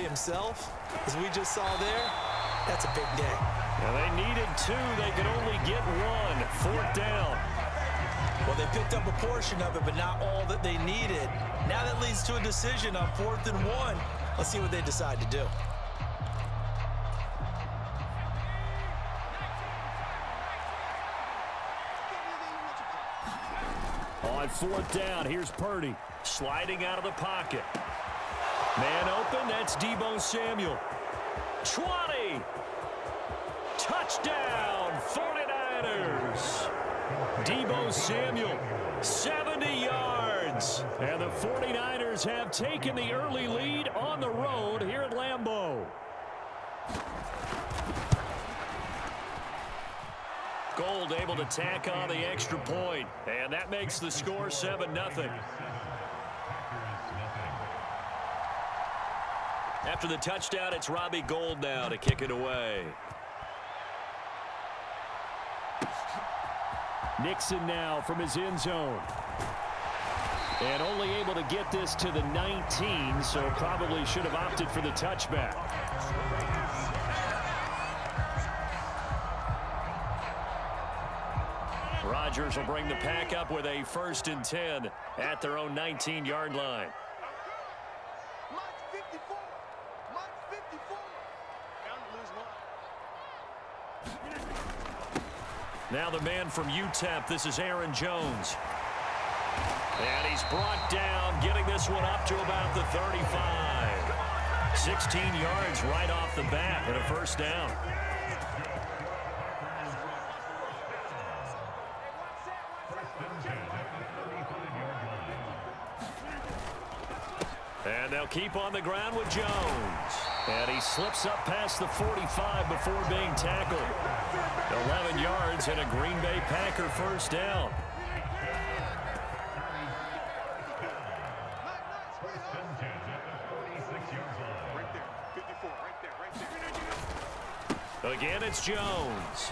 himself, as we just saw there, that's a big day. Now they needed 2. They could only get 1. 4th down. Well, they picked up a portion of it, but not all that they needed. Now that leads to a decision on 4th and 1. Let's see what they decide to do. On 4th down, here's Purdy. Sliding out of the pocket. Man open, that's Deebo Samuel. 20. Touchdown, 49ers. Deebo Samuel, 70 yards. And the 49ers have taken the early lead on the road here at Lambeau. Gold able to tack on the extra point, and that makes the score 7-0. After the touchdown, it's Robbie Gould now to kick it away. Nixon now from his end zone. And only able to get this to the 19, so probably should have opted for the touchback. Rodgers will bring the pack up with a 1st and 10 at their own 19-yard line. Now the man from UTEP, this is Aaron Jones. And he's brought down, getting this one up to about the 35. 16 yards right off the bat and a 1st down. And they'll keep on the ground with Jones. And he slips up past the 45 before being tackled. 11 yards and a Green Bay Packer 1st down. Again, it's Jones.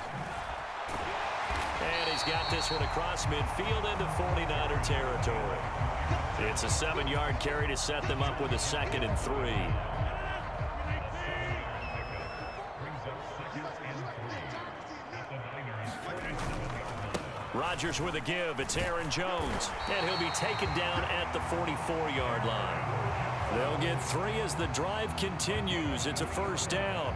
And he's got this one across midfield into 49er territory. It's a 7-yard carry to set them up with a 2nd and 3. Rodgers with a give. It's Aaron Jones. And he'll be taken down at the 44-yard line. They'll get 3 as the drive continues. It's a 1st down.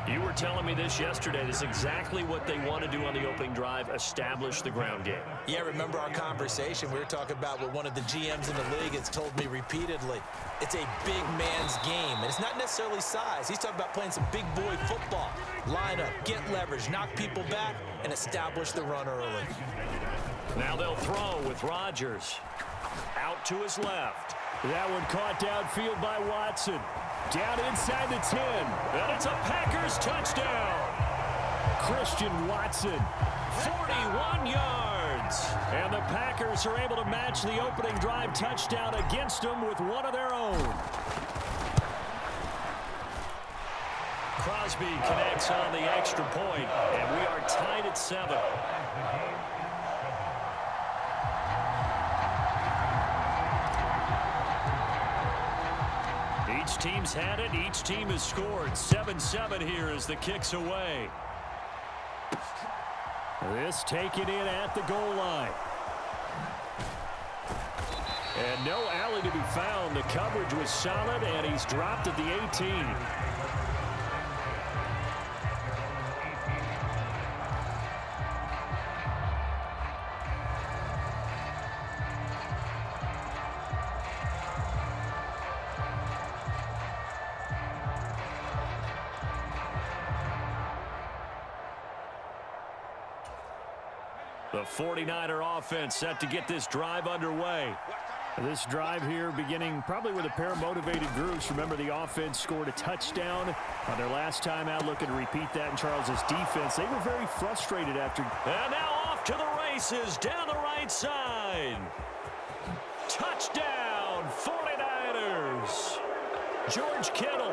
You were telling me this yesterday. This is exactly what they want to do on the opening drive, establish the ground game. Yeah, remember our conversation. We were talking about what one of the GMs in the league has told me repeatedly. It's a big man's game, and it's not necessarily size. He's talking about playing some big boy football. Line up, get leverage, knock people back, and establish the run early. Now they'll throw with Rodgers. Out to his left. That one caught downfield by Watson. Down inside the 10. And it's a Packers touchdown. Christian Watson, 41 yards. And the Packers are able to match the opening drive touchdown against them with one of their own. Crosby connects on the extra point, and we are tied at 7. Each team's had it. Each team has scored. 7-7 here as the kick's away. This taken in at the goal line. And no alley to be found. The coverage was solid, and he's dropped at the 18. The 49er offense set to get this drive underway. This drive here beginning probably with a pair of motivated groups. Remember, the offense scored a touchdown on their last time out. Looking to repeat that in Charles's defense. They were very frustrated after. And now off to the races down the right side. Touchdown, 49ers. George Kittle,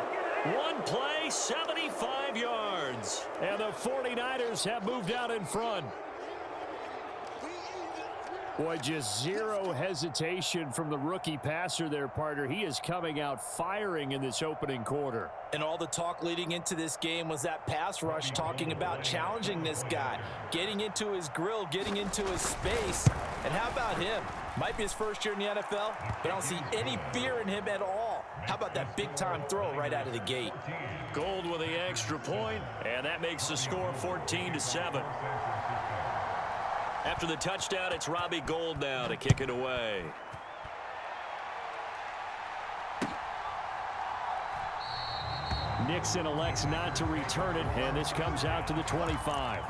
one play, 75 yards. And the 49ers have moved out in front. Boy, just zero hesitation from the rookie passer there, partner. He is coming out firing in this opening quarter. And all the talk leading into this game was that pass rush, talking about challenging this guy, getting into his grill, getting into his space. And how about him? Might be his first year in the NFL, but I don't see any fear in him at all. How about that big-time throw right out of the gate? Gold with the extra point, and that makes the score 14-7. After the touchdown, it's Robbie Gould now to kick it away. Nixon elects not to return it, and this comes out to the 25.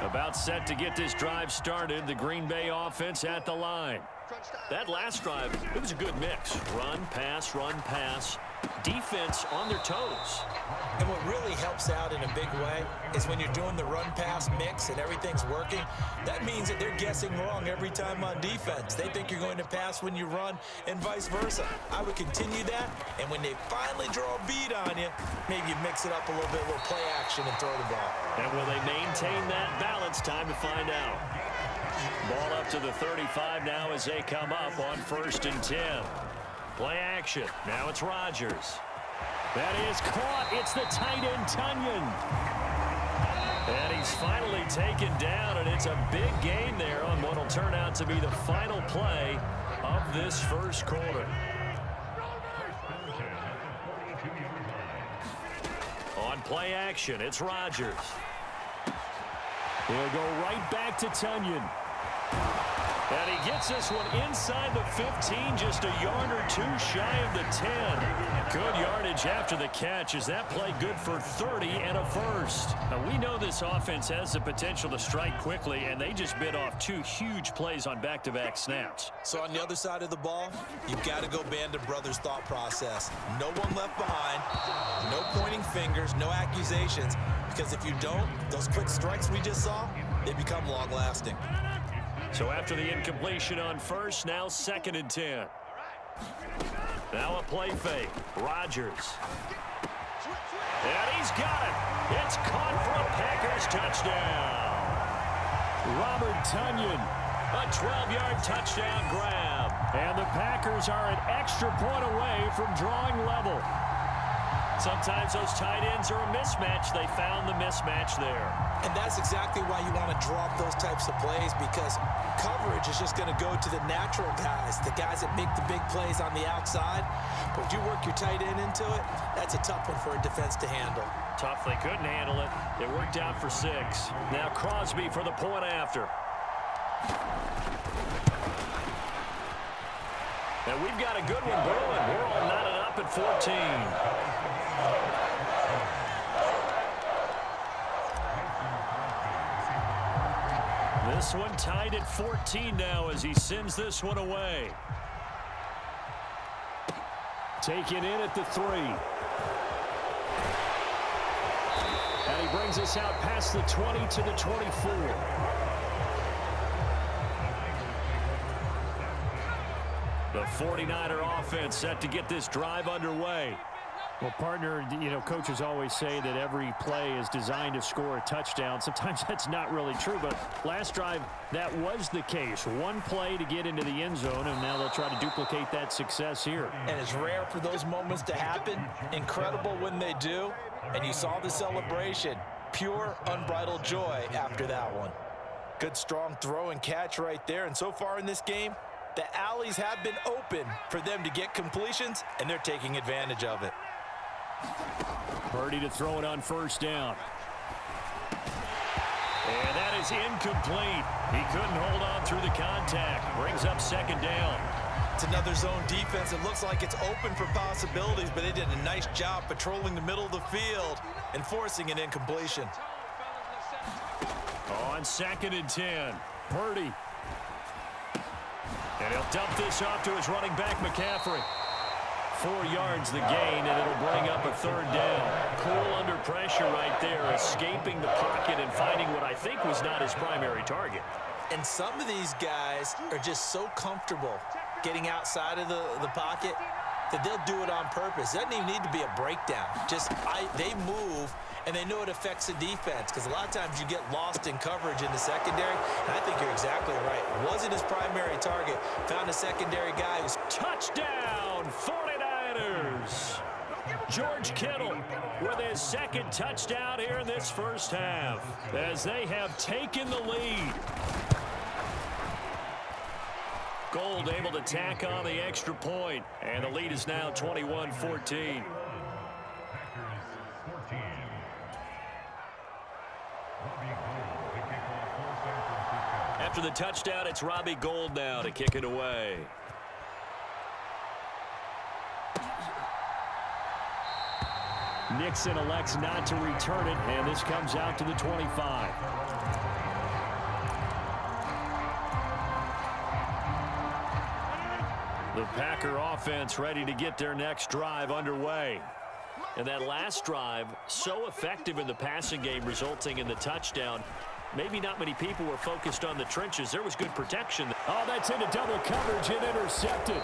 About set to get this drive started, the Green Bay offense at the line. That last drive, it was a good mix. Run, pass, defense on their toes. And what really helps out in a big way is when you're doing the run-pass mix and everything's working, that means that they're guessing wrong every time on defense. They think you're going to pass when you run and vice versa. I would continue that, and when they finally draw a bead on you, maybe you mix it up a little bit, a little play action and throw the ball. And will they maintain that balance? Time to find out. Ball up to the 35 now as they come up on 1st and 10. Play action. Now it's Rodgers. That is caught. It's the tight end, Tunyon. And he's finally taken down, and it's a big gain there on what will turn out to be the final play of this first quarter. On play action, it's Rodgers. He'll go right back to Tunyon. And he gets this one inside the 15, just a yard or two shy of the 10. Good yardage after the catch. Is that play good for 30 and a first? Now, we know this offense has the potential to strike quickly, and they just bit off 2 huge plays on back-to-back snaps. So on the other side of the ball, you've got to go Band of Brothers thought process. No one left behind, no pointing fingers, no accusations, because if you don't, those quick strikes we just saw, they become long-lasting. So after the incompletion on first, now 2nd and 10. Now a play fake. Rodgers. And he's got it. It's caught for a Packers touchdown. Robert Tunyon. A 12-yard touchdown grab. And the Packers are an extra point away from drawing level. Sometimes those tight ends are a mismatch. They found the mismatch there. And that's exactly why you want to drop those types of plays, because coverage is just going to go to the natural guys, the guys that make the big plays on the outside. But if you work your tight end into it, that's a tough one for a defense to handle. Tough, they couldn't handle it. It worked out for 6. Now Crosby for the point after. And we've got a good one brewing. We're all knotted up at 14. This one tied at 14 now as he sends this one away. Taken in at the 3. And he brings us out past the 20 to the 24. The 49er offense set to get this drive underway. Well, partner, you know, coaches always say that every play is designed to score a touchdown. Sometimes that's not really true, but last drive, that was the case. One play to get into the end zone, and now they'll try to duplicate that success here. And it's rare for those moments to happen. Incredible when they do. And you saw the celebration. Pure, unbridled joy after that one. Good, strong throw and catch right there. And so far in this game, the alleys have been open for them to get completions, and they're taking advantage of it. Purdy to throw it on 1st down. And that is incomplete. He couldn't hold on through the contact. Brings up 2nd down. It's another zone defense. It looks like it's open for possibilities, but they did a nice job patrolling the middle of the field and forcing an incompletion. On 2nd and 10, Purdy. And he'll dump this off to his running back, McCaffrey. 4 yards the gain, and it'll bring up a 3rd down. Cool under pressure right there, escaping the pocket and finding what I think was not his primary target. And some of these guys are just so comfortable getting outside of the pocket that they'll do it on purpose. It doesn't even need to be a breakdown. Just they move, and they know it affects the defense because a lot of times you get lost in coverage in the secondary, and I think you're exactly right. Wasn't his primary target. Found a secondary guy who's... Touchdown, 49ers! George Kittle with his second touchdown here in this first half as they have taken the lead. Gold able to tack on the extra point, and the lead is now 21-14. After the touchdown, it's Robbie Gould now to kick it away. Nixon elects not to return it, and this comes out to the 25. The Packer offense ready to get their next drive underway. And that last drive, so effective in the passing game, resulting in the touchdown. Maybe not many people were focused on the trenches. There was good protection. Oh, that's into double coverage and intercepted.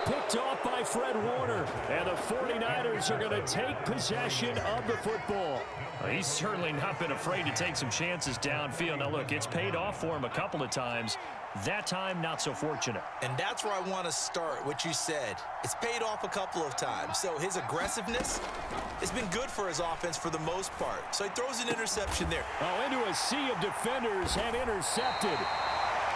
Picked off by Fred Warner. And the 49ers are going to take possession of the football. Well, he's certainly not been afraid to take some chances downfield. Now, look, it's paid off for him a couple of times. That time, not so fortunate. And that's where I want to start, what you said. It's paid off a couple of times. So his aggressiveness has been good for his offense for the most part. So he throws an interception there. Oh, into a sea of defenders and intercepted.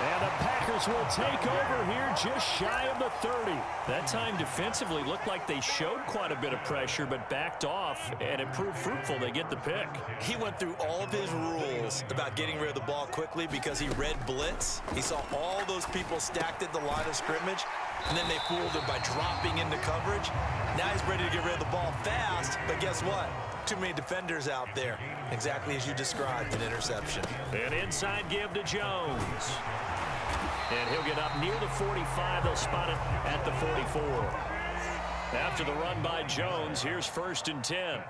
And the Packers will take over here just shy of the 30. That time defensively looked like they showed quite a bit of pressure but backed off, and it proved fruitful. They get the pick. He went through all of his rules about getting rid of the ball quickly because he read blitz. He saw all those people stacked at the line of scrimmage, and then they fooled him by dropping into coverage. Now he's ready to get rid of the ball fast, but guess what? Too many defenders out there. Exactly as you described, an interception. An inside give to Jones. And he'll get up near the 45. They'll spot it at the 44. After the run by Jones, here's 1st and 10.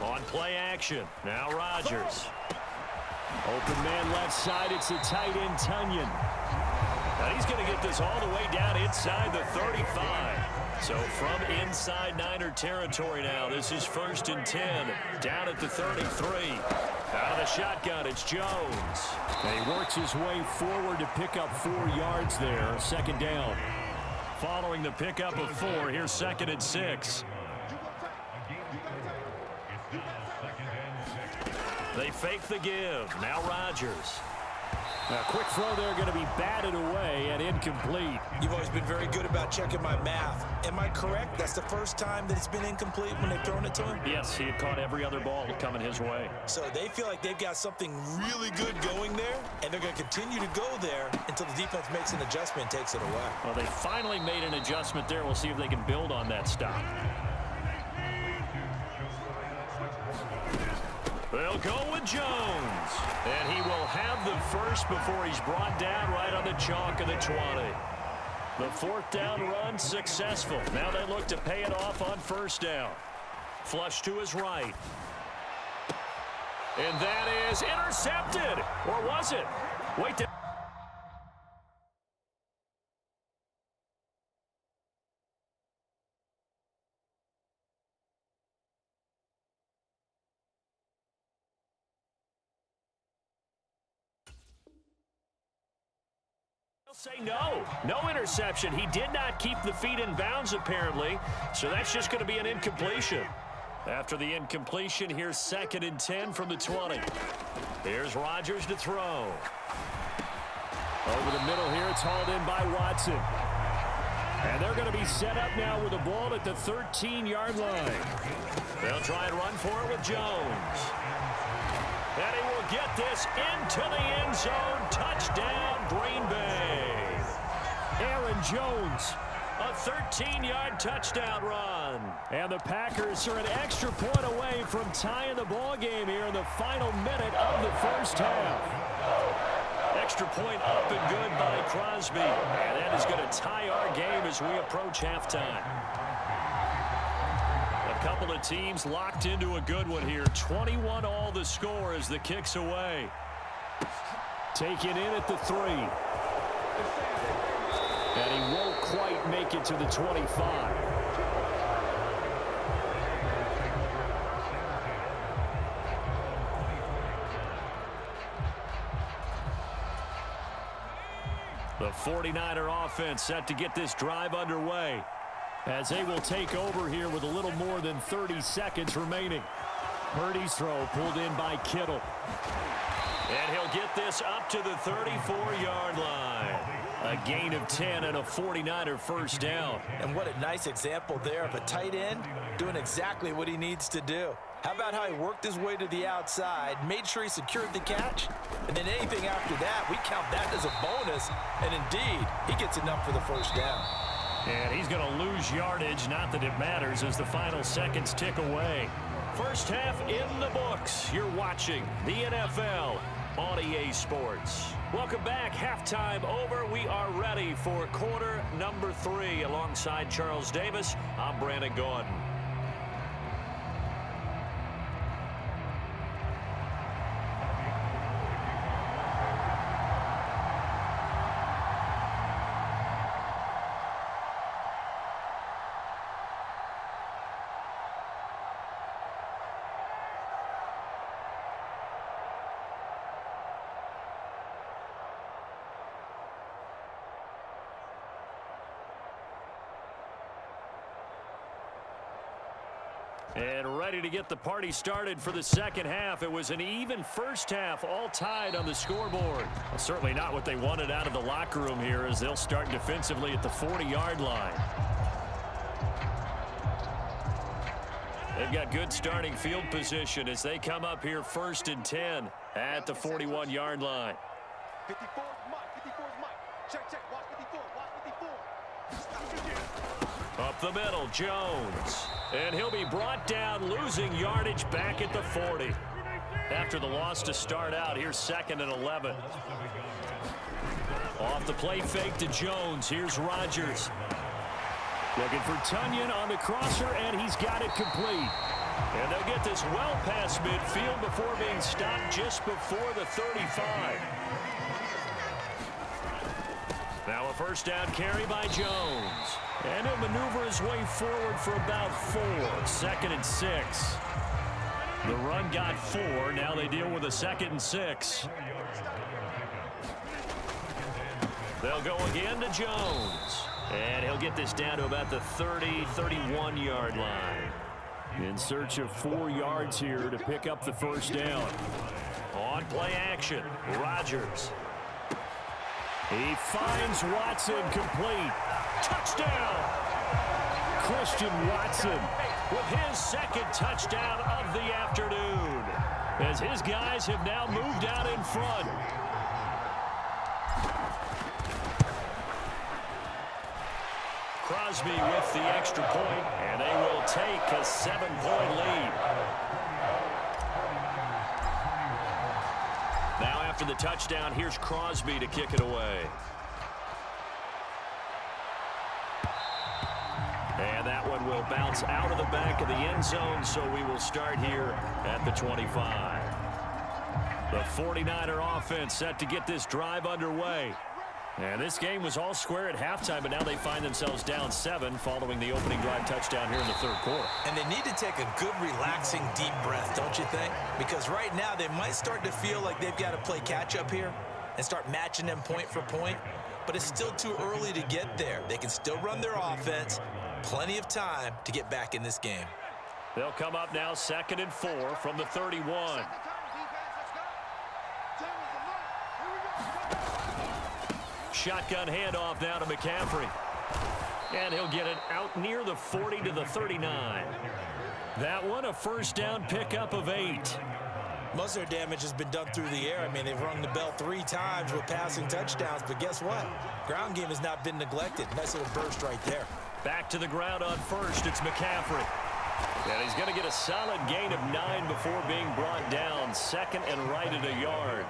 On play action. Now Rodgers. Open man left side. It's the tight end, Tunyon. And he's going to get this all the way down inside the 35. So from inside Niner territory now, this is 1st and 10. Down at the 33. Out of the shotgun, it's Jones. And he works his way forward to pick up 4 yards there. 2nd down. Following the pickup of 4, here's 2nd and 6. They fake the give. Now Rodgers. A quick throw there going to be batted away and incomplete. You've always been very good about checking my math. Am I correct? That's the first time that it's been incomplete when they've thrown it to him? Yes, he had caught every other ball coming his way. So they feel like they've got something really good going there, and they're going to continue to go there until the defense makes an adjustment and takes it away. Well, they finally made an adjustment there. We'll see if they can build on that stop. They'll go with Jones. And he will have the first before he's brought down right on the chalk of the 20. The 4th down run successful. Now they look to pay it off on 1st down. Flush to his right. And that is intercepted. Or was it? Wait. Say no interception. He did not keep the feet in bounds apparently, so that's just going to be an incompletion. After the incompletion, here's 2nd and 10 from the 20. Here's Rodgers to throw. Over the middle here, it's hauled in by Watson. And they're going to be set up now with the ball at the 13-yard line. They'll try and run for it with Jones. And he will get this into the end zone. Touchdown, Green Bay. Aaron Jones, a 13-yard touchdown run. And the Packers are an extra point away from tying the ball game here in the final minute of the first half. Extra point up and good by Crosby. And that is going to tie our game as we approach halftime. A couple of teams locked into a good one here. 21-all the score as the kick's away. Taken in at the 3. And he won't quite make it to the 25. The 49er offense set to get this drive underway as they will take over here with a little more than 30 seconds remaining. Purdy's throw pulled in by Kittle. And he'll get this up to the 34-yard line. A gain of 10 and a 49er first down. And what a nice example there of a tight end doing exactly what he needs to do. How about how he worked his way to the outside, made sure he secured the catch, and then anything after that, we count that as a bonus. And indeed, he gets enough for the first down. And he's going to lose yardage, not that it matters, as the final seconds tick away. First half in the books. You're watching the NFL on EA Sports. Welcome back. Halftime over. We are ready for quarter number 3. Alongside Charles Davis, I'm Brandon Gordon. And ready to get the party started for the second half. It was an even first half, all tied on the scoreboard. Well, certainly not what they wanted out of the locker room here, as they'll start defensively at the 40-yard line. They've got good starting field position as they come up here 1st and 10 at the 41-yard line. 54 is Mike. 54 is Mike. Check. Watch 54. Watch 54. Up the middle, Jones. And he'll be brought down, losing yardage back at the 40. After the loss to start out, here's 2nd and 11. Off the play fake to Jones. Here's Rodgers. Looking for Tunyon on the crosser, and he's got it complete. And they'll get this well past midfield before being stopped just before the 35. Now a first down carry by Jones. And he'll maneuver his way forward for about 4. 2nd and 6. The run got 4. Now they deal with a 2nd and 6. They'll go again to Jones. And he'll get this down to about the 30, 31-yard line. In search of 4 yards here to pick up the first down. On play action, Rodgers. He finds Watson complete. Touchdown! Christian Watson with his 2nd touchdown of the afternoon, as his guys have now moved out in front. Crosby with the extra point, and they will take a 7-point lead. Now after the touchdown, here's Crosby to kick it away. And that one will bounce out of the back of the end zone, so we will start here at the 25. The 49er offense set to get this drive underway. And this game was all square at halftime, but now they find themselves down 7 following the opening drive touchdown here in the 3rd quarter. And they need to take a good, relaxing, deep breath, don't you think? Because right now they might start to feel like they've got to play catch-up here and start matching them point for point. But it's still too early to get there. They can still run their offense. Plenty of time to get back in this game. They'll come up now 2nd and 4 from the 31. Shotgun handoff now to McCaffrey. And he'll get it out near the 40 to the 39. That one a first down pickup of 8. Most of their damage has been done through the air. I mean, they've rung the bell 3 times with passing touchdowns, but guess what? Ground game has not been neglected. Nice little burst right there. Back to the ground on first, it's McCaffrey. And he's going to get a solid gain of 9 before being brought down. 2nd and right at a yard.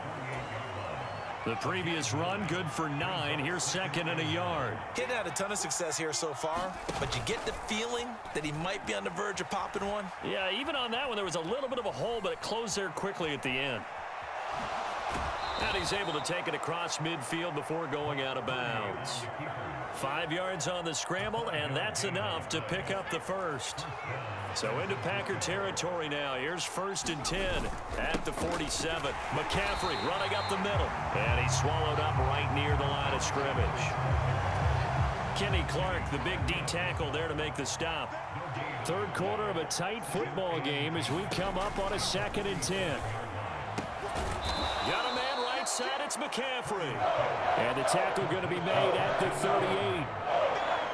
The previous run, good for 9. Here's 2nd and a yard. He's had a ton of success here so far, but you get the feeling that he might be on the verge of popping one. Yeah, even on that one, there was a little bit of a hole, but it closed there quickly at the end. And he's able to take it across midfield before going out of bounds. 5 yards on the scramble, and that's enough to pick up the first. So into Packer territory now. Here's 1st and 10 at the 47. McCaffrey running up the middle. And he's swallowed up right near the line of scrimmage. Kenny Clark, the big D tackle there to make the stop. Third quarter of a tight football game as we come up on a 2nd and 10. Got a man right side. It's McCaffrey. And the tackle going to be made at the 38.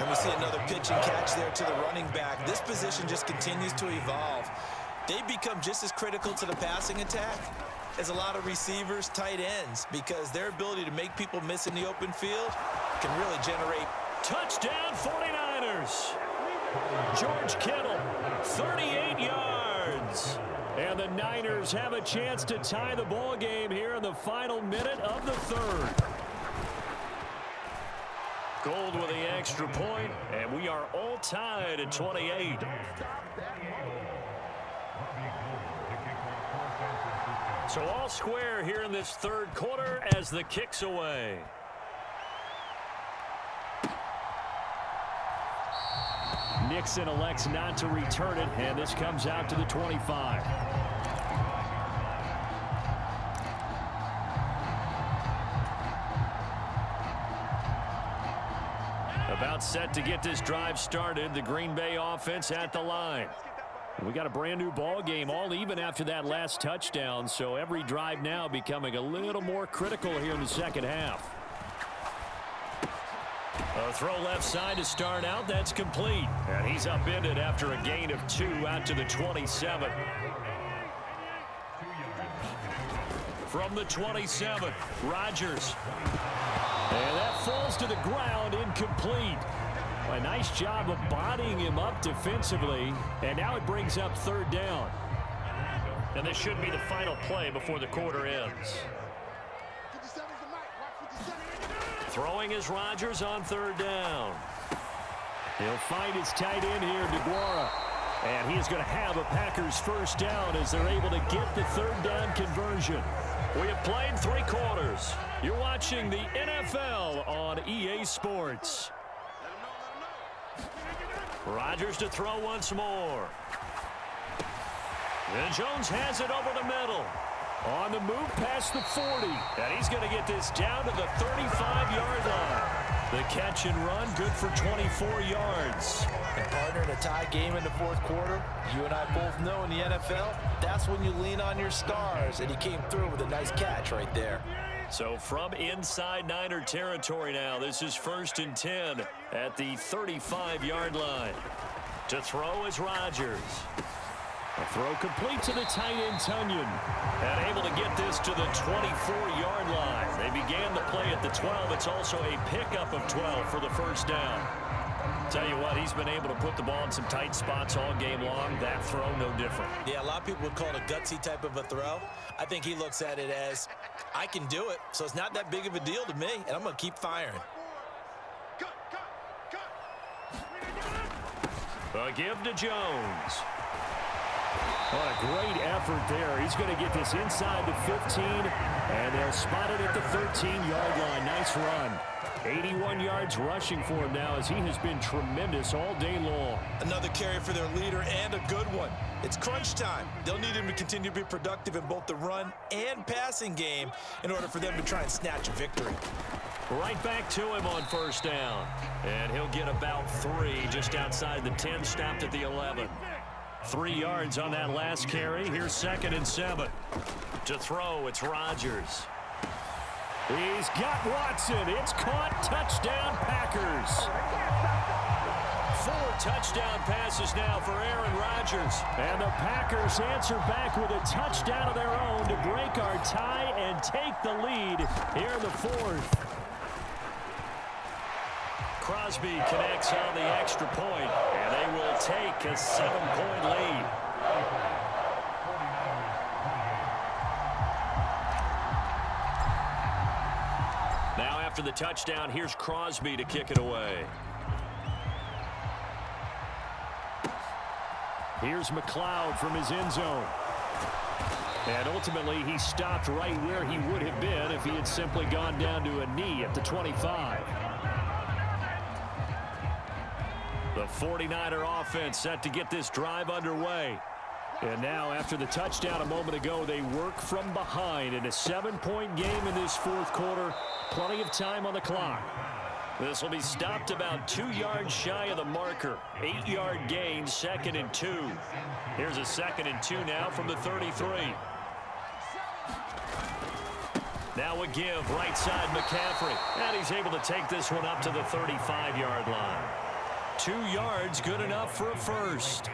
And we see another pitch and catch there to the running back. This position just continues to evolve. They become just as critical to the passing attack as a lot of receivers, tight ends, because their ability to make people miss in the open field can really generate. Touchdown 49ers. George Kittle, 38 yards. And the Niners have a chance to tie the ball game here in the final minute of the third. Gold with the extra point, and we are all tied at 28. So all square here in this third quarter as the kick's away. Nixon elects not to return it, and this comes out to the 25. About set to get this drive started. The Green Bay offense at the line. We got a brand new ball game, all even after that last touchdown, so every drive now becoming a little more critical here in the second half. A throw left side to start out. That's complete. And he's upended after a gain of 2 out to the 27. From the 27, Rodgers. And that falls to the ground, incomplete. A nice job of bodying him up defensively. And now it brings up 3rd down. And this should be the final play before the quarter ends. Throwing is Rodgers on 3rd down. He'll find his tight end here, DeGuara. And he is going to have a Packers 1st down as they're able to get the 3rd down conversion. We have played 3 quarters. You're watching the NFL on EA Sports. Rodgers to throw once more. And Jones has it over the middle. On the move past the 40. And he's going to get this down to the 35-yard line. The catch and run good for 24 yards. And partner, in a tie game in the 4th quarter, you and I both know in the NFL, that's when you lean on your stars. And he came through with a nice catch right there. So from inside Niner territory now, this is 1st and 10 at the 35-yard line. To throw is Rodgers. A throw complete to the tight end, Tunyon. And able to get this to the 24-yard line. They began the play at the 12. It's also a pickup of 12 for the 1st down. Tell you what, he's been able to put the ball in some tight spots all game long. That throw, no different. Yeah, a lot of people would call it a gutsy type of a throw. I think he looks at it as, I can do it, so it's not that big of a deal to me, and I'm going to keep firing. A give to Jones. What a great effort there. He's going to get this inside the 15, and they'll spot it at the 13-yard line. Nice run. 81 yards rushing for him now as he has been tremendous all day long. Another carry for their leader and a good one. It's crunch time. They'll need him to continue to be productive in both the run and passing game in order for them to try and snatch a victory. Right back to him on 1st down. And he'll get about 3 just outside the 10, stopped at the 11. 3 yards on that last carry. Here's 2nd and 7. To throw, it's Rodgers. He's got Watson. It's caught. Touchdown, Packers. 4 touchdown passes now for Aaron Rodgers. And the Packers answer back with a touchdown of their own to break our tie and take the lead here in the 4th. Crosby connects on the extra point, and they will take a 7-point lead. Now after the touchdown, here's Crosby to kick it away. Here's McLeod from his end zone. And ultimately, he stopped right where he would have been if he had simply gone down to a knee at the 25. The 49er offense set to get this drive underway. And now, after the touchdown a moment ago, they work from behind in a 7-point game in this fourth quarter. Plenty of time on the clock. This will be stopped about 2 yards shy of the marker. 8-yard gain, 2nd and 2. Here's a 2nd and 2 now from the 33. Now a give, right side McCaffrey. And he's able to take this one up to the 35-yard line. 2 yards, good enough for a first.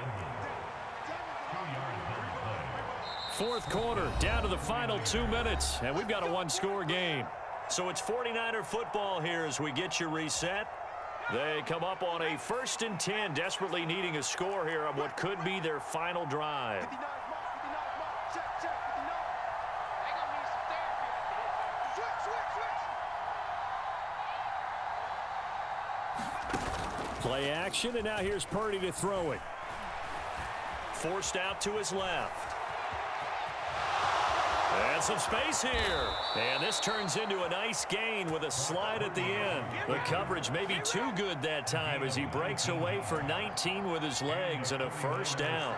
Fourth quarter, down to the final 2 minutes, and we've got a one-score game. So it's 49er football here as we get you reset. They come up on a 1st and 10, desperately needing a score here on what could be their final drive. 59 mark, 59 mark. Check, 59. They gonna need some therapy after this. Switch. Play action, and now here's Purdy to throw it. Forced out to his left. And some space here. And this turns into a nice gain with a slide at the end. The coverage may be too good that time as he breaks away for 19 with his legs and a first down.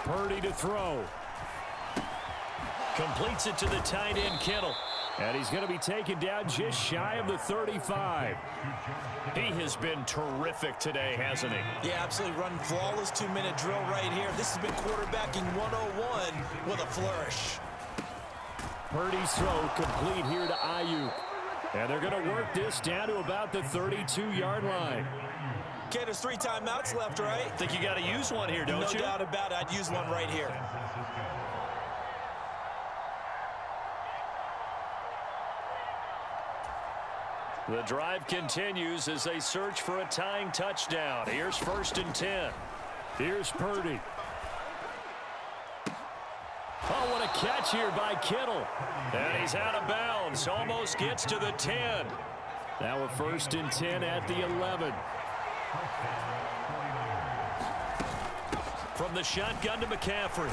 Purdy to throw. Completes it to the tight end, Kittle. And he's going to be taken down just shy of the 35. He has been terrific today, hasn't he? Yeah, absolutely. Run flawless 2-minute drill right here. This has been quarterbacking 101 with a flourish. Purdy's throw complete here to Ayuk. And they're going to work this down to about the 32-yard line. Okay, there's 3 timeouts left, right? Think you got to use one here, don't you? No doubt about it. I'd use one right here. The drive continues as they search for a tying touchdown. Here's 1st and 10. Here's Purdy. Oh, what a catch here by Kittle. And he's out of bounds. Almost gets to the 10. Now a 1st and 10 at the 11. From the shotgun to McCaffrey.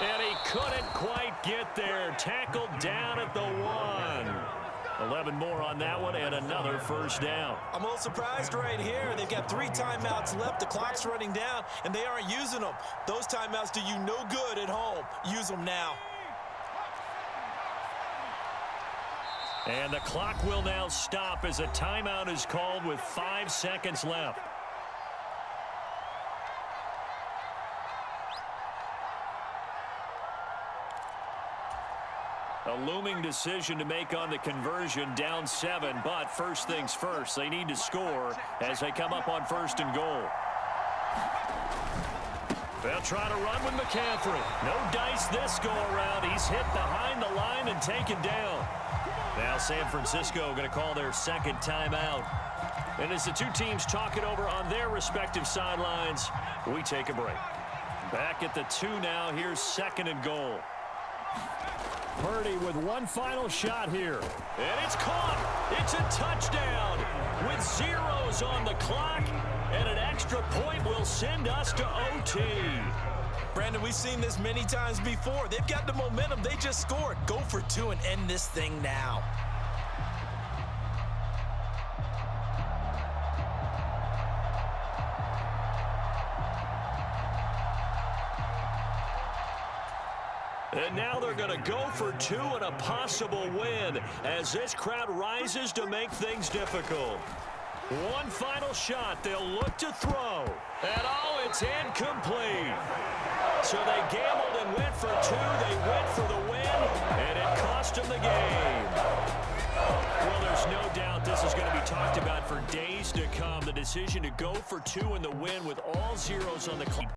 And he couldn't quite get there. Tackled down at the 1. 11 more on that one and another first down. I'm a little surprised right here. They've got 3 timeouts left. The clock's running down, and they aren't using them. Those timeouts do you no good at home. Use them now. And the clock will now stop as a timeout is called with 5 seconds left. A looming decision to make on the conversion, down 7, but first things first, they need to score as they come up on 1st and goal. They'll try to run with McCaffrey. No dice this go around. He's hit behind the line and taken down. Now San Francisco going to call their 2nd timeout. And as the 2 teams talk it over on their respective sidelines, we take a break. Back at the 2 now, here's 2nd and goal. Purdy with one final shot here. And it's caught. It's a touchdown with zeros on the clock. And an extra point will send us to OT. Brandon, we've seen this many times before. They've got the momentum. They just scored. Go for 2 and end this thing now. And now they're going to go for 2 and a possible win as this crowd rises to make things difficult. One final shot. They'll look to throw. And oh, it's incomplete. So they gambled and went for 2. They went for the win, and it cost them the game. Well, there's no doubt this is going to be talked about for days to come. The decision to go for 2 in the win with all zeros on the clock.